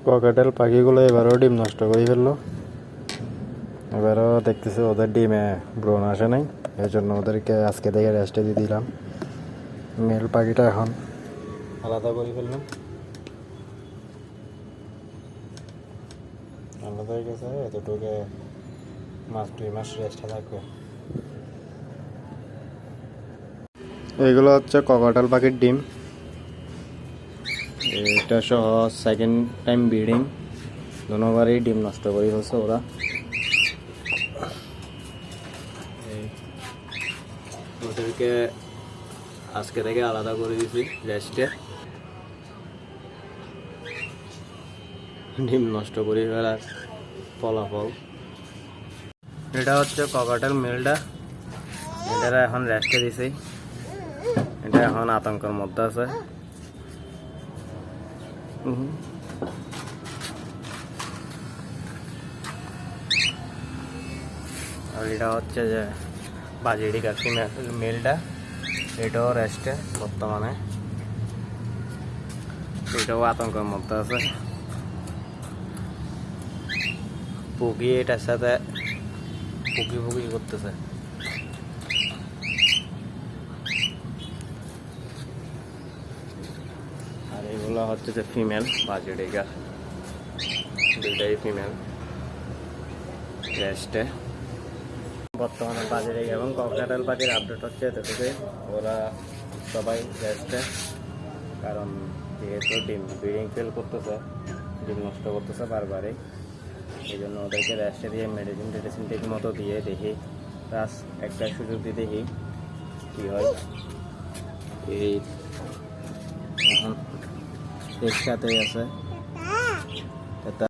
Cockatiel পাখিগুলো এবারও ডিম নষ্ট করে ফেললো। এবারও দেখতেছে ওদের ডিমে ব্রণ আসে নাই, এই জন্য ওদেরকে আজকে থেকে রেস্টে দিয়ে দিলাম। মেল পাখিটা এখন আলাদা করে ফেললাম, আলাদা হয়ে গেছে। এতটুকু 2 মাস রেস্টে থাকবে। এগুলো হচ্ছে ককাটেল পাখির ডিম। এটা সহ সেকেন্ড টাইম ব্রিডিং, দুবারই ডিম নষ্ট করে ফেলছে ওরা। ওদেরকে আজকে থেকে আলাদা করে দিয়েছি রেস্টে। ডিম নষ্ট করে ফেলার ফলাফল। এটা হচ্ছে ককাটেল মেলটা, এটা এখন রেস্টে দিছি। এটা এখন আতঙ্কের মধ্যে আছে। আর এটা হচ্ছে যে বাজিডি কাকি মেলটা, এটাও রেস্টে বর্তমানে, এটাও আতঙ্কের মধ্যে আছে। পুকি এটার সাথে পুকি করতেছে। আর এগুলো হচ্ছে যে ফিমেল বাজিডিকা, দুইটাই ফিমেল রেস্টে বর্তমানে। বাজিডিকা এবং ককাটেল পাখির আপডেট হচ্ছে এতটুকুই। ওরা সবাই রেস্টে, কারণ যেহেতু ডিম ব্রিডিং ফেল করতেছে, ডিম নষ্ট করতেছে বারবারই, এই জন্য ওদেরকে রেস্টে দিয়ে মেডিসিন ঠিক মতো দিয়ে দেখি, প্লাস একটা সুযোগ দিয়ে দেখি কী হয়। এই এখন একসাথেই আছে।